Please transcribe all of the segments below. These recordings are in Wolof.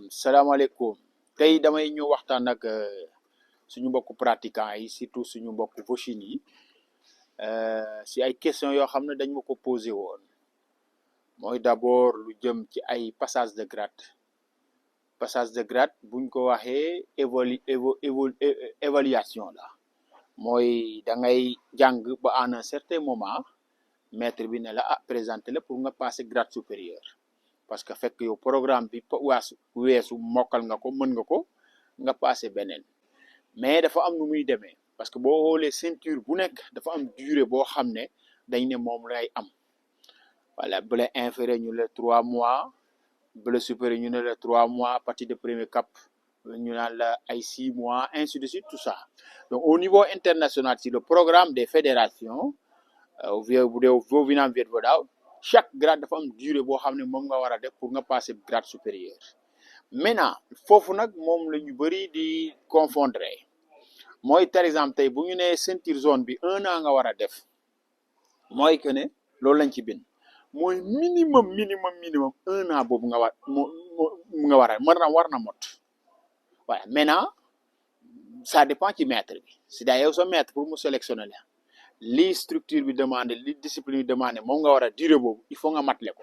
salaamaaleykum tey damay ñëw waxtaan ak suñu mbokku pratiquants yi surtout suñu mbokku vochine yi si ay questions yoo xam ne dañ ma ko posé woon mooy d'abord lu jëm ci ay passage de grade buñ ko waxee évaluation la mooy da ngay jàng ba en un certain moment maître bi ne la présenter la pour nga passer grade supérieur parce que fekk yow programme bi weesu mokkal nga ko mën nga ko nga passé beneen mais dafa am nu muy demee parce que boo xoolee ceinture bu nekk dafa am durée boo xam ne dañ ne moom lay am voilà blé inférieur ñu la 3 mois blé supérieur ñu ne la 3 mois à partir de premier cap ñu naan la ay 6 mois ainsi de suite tout ça donc au niveau international si le programme des fédérations bu dee Vovinam Viet-Vo-Dao chaque grade dafa am durée boo xam ne moom nga war a def pour nga passer grade supérieur maintenant foofu nag moom la ñu bëri di confondre mooy par exemple tey bu ñu nee ceinture zone bi 1 an nga war a def mooy que ne loolu lañ ci bind mooy minimum 1 an boobu nga war na mot voilà maintenant ça dépend ci maître bi si daa yow sa maître pour mu sélectionner la li structure bi demandé li discipline bi demandé moom nga war a durée boobu il faut nga matale ko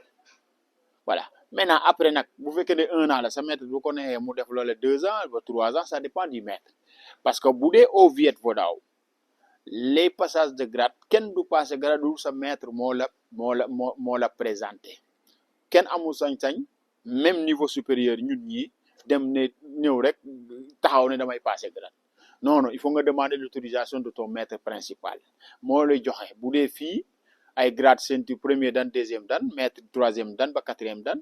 voilà maintenant après nag bu fekkee ne 1 an la sa maître bu ko neexee mu def loola 2 ans ba 3 ans ça dépend du maître parce que bu dee au Viet-Vo-Dao les passages de grade kenn du passé grade du sa maître moo la présenté kenn amul sañ-sañ même niveau supérieur ñun ñi dem ne ñëw rek taxaw ne damay passé grade non il faut nga demander l'autorisation de ton maître principal moo lay joxe bu dee fii ay grade ceinture premier dan deuxième dan maître troisième dan ba quatrième dan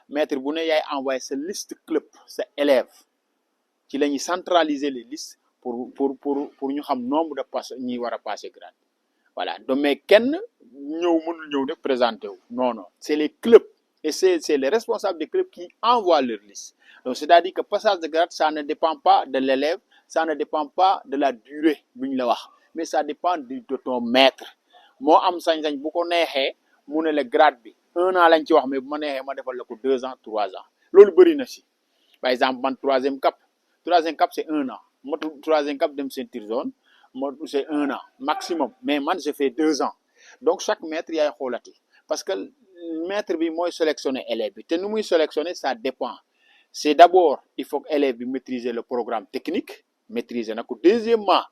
maître bu ne yaay envoyé sa liste club sa élève ci la ñuy centraliser les listes pour ñu xam nombre de pass ñi war a passer grade voilà donc mais kenn mënul ñëw ne présenté wu non c'est les clubs et c'est les responsables des clubs qui envoient leur liste donc c'est-à-dire que passage de grade ça ne dépend pas de l'élève ça ne dépend pas de la durée bu ñu la wax mais ça dépend de ton maître moo am sañ-sañ bu ko neexee mu ne la grade bi 1 an lañ ci wax mais bu ma neexee ma defal la ko 2 ans 3 ans loolu bëri na si par exemple man troisième cap c'est 1 an motu troisième cap dem ceinture zone motu c'est 1 an maximum mais man je fais 2 ans donc chaque maître yaay xoolati parce que maître bi mooy sélectionner élève bi te nu muy sélectionner ça dépend c'est d'abord il faut que élève bi maîtriser le programme technique maîtriser na ko deuxièmement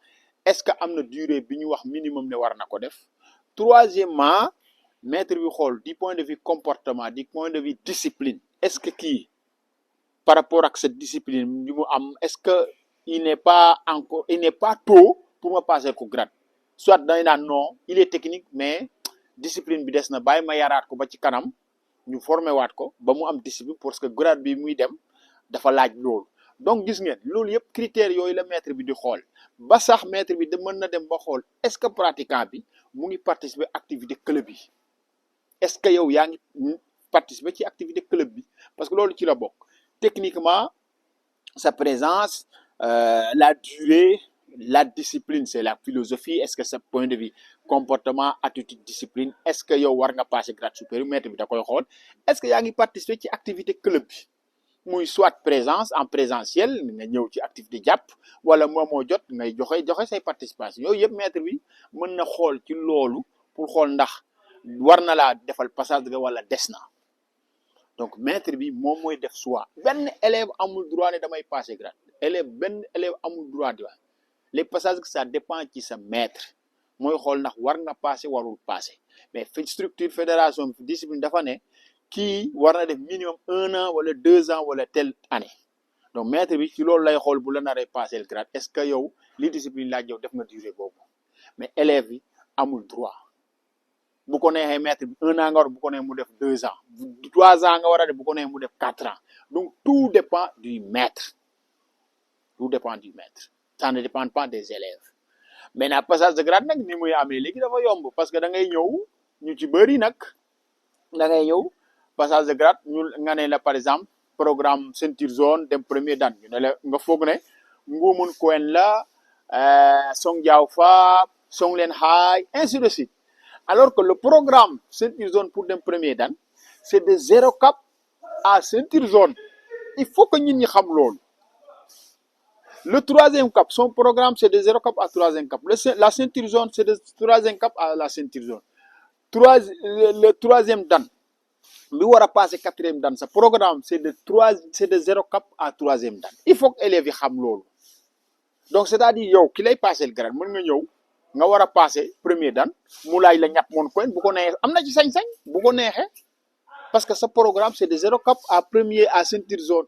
est-ce que am na durée bi ñu wax minimum ne war na ko def troisièmement maître bi xool du point de vue comportement du point de vue discipline est-ce que kii par rapport ak cette discipline bi mu am est-ce que il n'est pas tôt pour ma passer ko grade soit dañ naan non il est technique mais discipline bi des na bàyyi ma yaraat ko ba ci kanam ñu formé waat ko ba mu am discipline parce que grade bi muy dem dafa laaj loolu donc gis ngeen loolu yëpp critères yooyu la maître bi di xool ba sax maître bi mën na dem ba xool est-ce que pratiquant bi mu ngi participer activité club yi est-ce que yow yaa ngi participer ci activité club bi parce que loolu ci la bokk techniquement sa présence la durée la discipline c'est la philosophie est-ce que sa point de vue comportement attitude discipline est-ce que yow war nga passer grade supérieur maître bi da koy xool est-ce que yaa ngi participer ci activité club bi muy soit présence en présentiel nga ñëw ci activité jàpp wala moo jot ngay joxe say participation yooyu yëpp maître bi mën na xool ci loolu pour xool ndax war na laa defal passage nga wala des na donc maître bi moom mooy def choix benn élève amul droit ne damay passer grade benn élève amul droit di wax les passages que ça dépend ci sa maître mooy xool ndax war nga passer warul passer mais structure fédération discipline dafa ne kii war na def minimum 1 an wala 2 ans wala telle année donc maître bi ci loolu lay xool bu la naree passer le grade est-ce que yow li discipline laaj yow def nga durée boobu mais élève bi amul droit bu ko neexee maître bi 1 an nga war bu ko neexee mu def 2 ans 3 ans nga war a def bu ko neexee mu def 4 ans donc tout dépend du maître ça ne dépend pas des élèves maintenant passage de grade nag ni muy amee léegi dafa yomb parce que da ngay ñëw ñu ci bëri nag da ngay ñëw passage de grade nga ne la par exemple programme ceinture zone dem premier dan ñu ne la nga foog ne ngumun koen la song jaaw fa song leen haay ainsi de suite alors que le programme ceinture zone pour dem premier dan c'est de 0 cap à ceinture zone il faut que ñun ñi xam loolu. Le troisième cap, son programme c'est de 0 cap à troisième cap. La ceinture jaune c'est de troisième cap à la ceinture jaune. Le troisième dan bi war a passer quatrième dan sa programme c'est de 0 cap à troisième dan. Il faut que élèves yi xam loolu. Donc c'est-à-dire yow ki lay passer le grade mën nga ñëw nga war a passer premier dan mu laaj la ñàpp moon coin bu ko neexee am na ci sañ-sañ bu ko neexee parce que sa programme c'est de 0 cap à premier à ceinture jaune.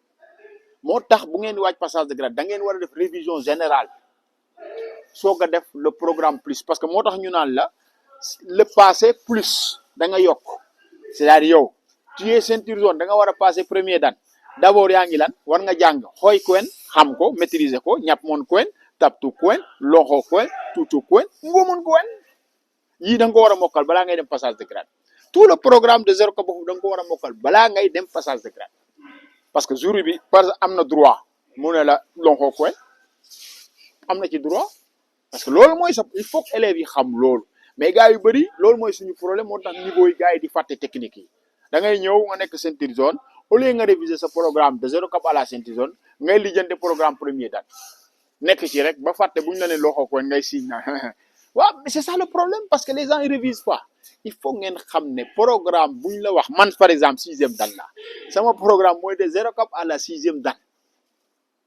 moo tax bu ngeen di waaj passage de grade da ngeen war a def révision générale soog a def le programme plus parce que moo tax ñu naan la le passé plus da nga yokk c'est-à-dire yow tu es ceinture jaune da nga war a passer premier dan d'abord yaa ngi lan war nga jàng xooy coin xam ko maîtriser ko ñàpp moon coin taptu coin loxo coin tuutu coin ngoomun coin yii da nga ko war a mokkal balaa ngay dem passage de grade tout le programme de 0 cap boobu da nga ko war a mokkal balaa ngay dem passage de grade parce que jury bi par am na droit mu ne la lonko coin am na ci droit parce que loolu mooy sa il faut que élèves yi xam loolu mais gars yu bëri loolu mooy suñu problème moo tax niveau yi gars yi di fàtte technique yi da ngay ñëw nga nekk ceinture jaune au lieu nga réviser sa programme de 0 cap à la ceinture jaune ngay lijjante programme premier dan nekk ci rek ba fàtte bu ñu la ne loxo coin ngay signe na waaw mais c'est ça le problème parce que les gens ils révisent pas il faut ngeen xam ne programme bu ñu la wax man par exemple sixième dan la sama programme mooy de 0 cap à la sixième dan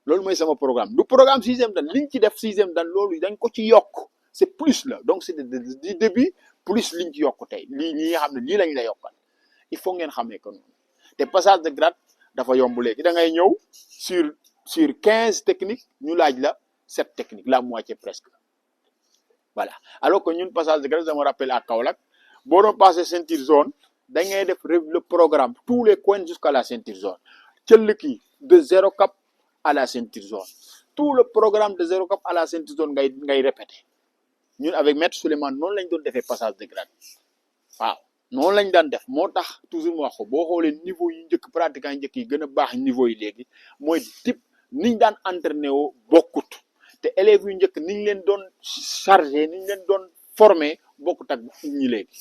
loolu mooy sama programme du programme sixième dan liñ ci def sixième dan loolu dañ ko ci yokk c'est plus la donc c'est du début plus liñ ci yokk tey lii ñi nga xam ne lii lañ la yokkal il faut ngeen xamee ko noonu te passage de grade dafa yomb léegi da ngay ñëw sur 15 techniques ñu laaj la 7 techniques la moitié presque voilà alors que ñun passage de grade dama rappelle à Kaolack boo doon passé ceinture jaune da ngay def le programme tous les coins jusqu'à la ceinture jaune cëll kii de 0 cap à la ceinture jaune tout le programme de 0 cap à la ceinture jaune ngay répéter ñun avec maître Souleymane noonu lañ doon defee passage de grade waaw noonu lañ daan def moo tax toujours mu wax ko boo xoolee niveau yi njëkk pratiquant yi njëkk yi gën a baax niveau yi léegi mooy type niñ daan entraîné woo bokkut te élèves yu njëkk niñ leen doon chargé niñ leen doon formé bokkut ak ñi léegi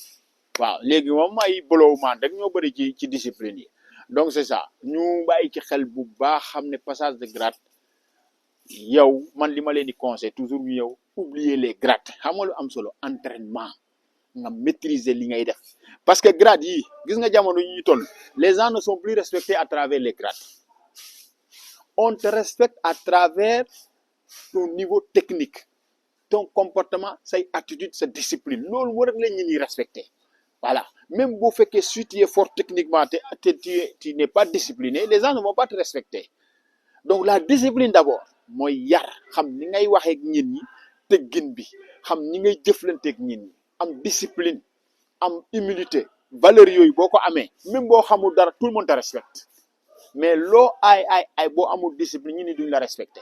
waaw léegi moom ay bolow maan rek ñoo bëri ci discipline yi donc c'est ça ñu bàyyi ci xel bu baax xam ne passage de grade yow man li ma leen di conseil toujours ñu yow oublier les grades xam nga lu am solo entraînement nga maîtriser li ngay def parce que grade yi gis nga jamono yi ñu toll les gens ne sont plus respectés à travers les grades on te respecte à travers ton niveau technique ton comportement say attitude sa discipline loolu war rek la ñu ñuy respecté voilà même boo fekkee si tu es fort techniquement te tu n'es pas discipliné les gens ne vont pas te respecter donc la discipline d'abord mooy yar xam ni ngay waxee ak nit ñi teggin bi xam ni ngay jëflanteeg nit ñi am discipline am humilité valeur yooyu boo ko amee même boo xamul dara tout le monde te respecte mais loo ay boo amul discipline ñi ni duñ la respecté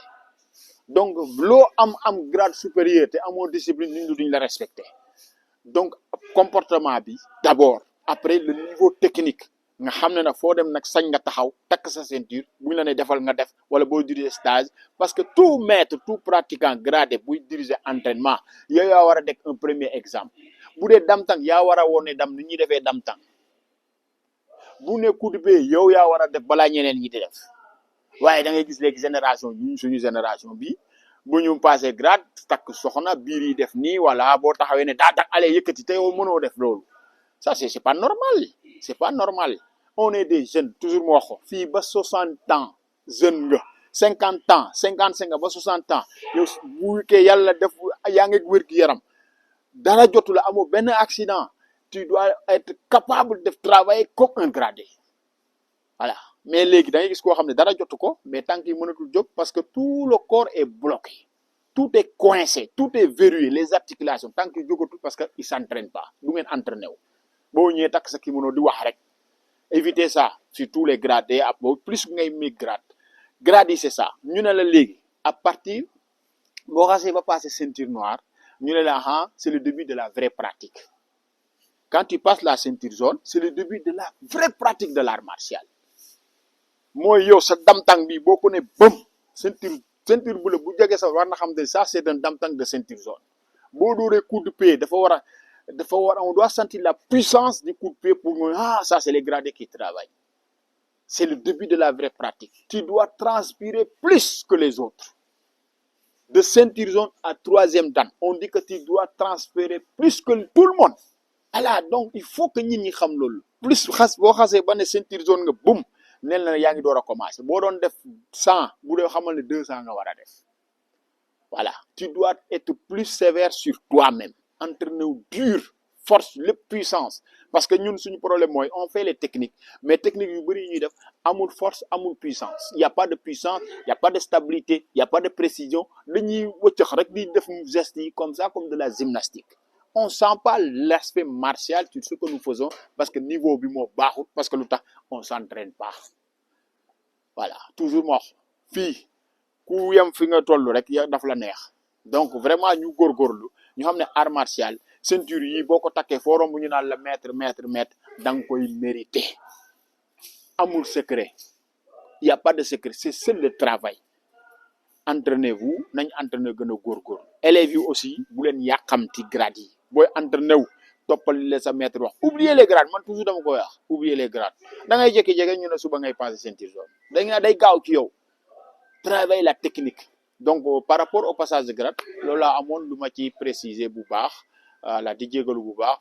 donc loo am grade supérieur te amoo discipline ñi ni duñ la respecté donc comportement bi d'abord après le niveau technique nga xam ne nag foo dem nag sañ nga taxaw takk sa ceinture buñ la ne defal nga def wala boo diriger stage parce que tout maître tout pratiquant gradé buy diriger entraînement yow yaa war a nekk un premier exemple bu dee damtang yaa war a woon ne dam ni ñuy defee damtang bu ne coup de pied yow yaa war a def balaa ñeneen ñi di def waaye da ngay gis léegi génération ñun suñu génération bi bu ñu passé grade takk soxna biir yi def nii wala boo taxawee ne daa tak ale yëkkati te yow mënoo def loolu ça c'est pas normal c'est pas normal on est des jeunes toujours mu wax ko fii ba 60 ans jeune nga 50 ans 55 ba 60 ans yow bu wikee yàlla def yaa ngi wér gi yaram dara jotu la amoo benn accident tu dois être capable de travailler comme un gradé voilà mais léegi da ngay gis koo xam ne dara jotu ko mais tant qu'il mënatul jóg parce que tout le corps est bloqué tout est coincé tout est verrouillé les articulations tant qu'il jógatul parce que il s'entraîne pas du ngeen entraîné wu boo ñëwee takk sa kimono di wax rek éviter ça sur tous les grades et plus ngay mig grade yi c'est ça ñu ne la léegi à partir boo xasee ba passer ceinture noire ñu ne la c'est le début de la vraie pratique quand tu passes la ceinture jaune c'est le début de la vraie pratique de l'art martial mooy yow sa damtang bi boo ko ne bëm ceinture bu la bu jege sa war na xam ne ça c'est un damtang de ceinture jaune boo dooree coup de pied dafa war on doit sentir la puissance du coup de pied pour ça c'est les gradés qui travaillent c'est le début de la vraie pratique. Tu dois transpirer plus que les autres. De ceinture jaune à troisième dan, on dit que tu dois transpirer plus que tout le monde. Voilà, donc il faut que nit ñi xam loolu. Plus boo xasee ba ne ceinture jaune nga boum nel na yaa ngi door a commencé boo doon def 100 bu dee xamal ne 200 nga war a def. Voilà, tu dois être plus sévère sur toi-même. Entraîner dur, force, le puissance. Parce que ñun suñu problème mooy on fait les techniques mais techniques yu bëri ñuy def amul force amul puissance. Il y a pas de puissance, il y a pas de stabilité, il y a pas de précision. Dañuy wëccax rek di def gestes yi comme ça comme de la gymnastique. On sent pas l'aspect martial sur ce que nous faisons parce que niveau bi moo baaxul parce que lu tax on s'entraîne pas. Voilà, toujours moo fii ku yem fi nga toll rek ya daf la neex donc vraiment ñu góorgóorlu ñu xam ne art martial ceinture yi boo ko takkee foo romb ñu naan la maître da nga koy mérité amul secret il y a pas de secret c'est seul le travail entraînez-vous nañ entraîner gën a góorgóorlu élèves yi aussi bu leen yàqamti grade yi booy entraîné wu toppal li la sa maître wax oublier les grades man toujours dama koy wax oublier les grades da ngay jékki-jékki ñu ne suba ngay passé ceinture jaune day gaaw ci yow travailler la technique donc par rapport au passage de grade loolu laa amoon lu ma ci préciser bu baax la di jégalu bu baax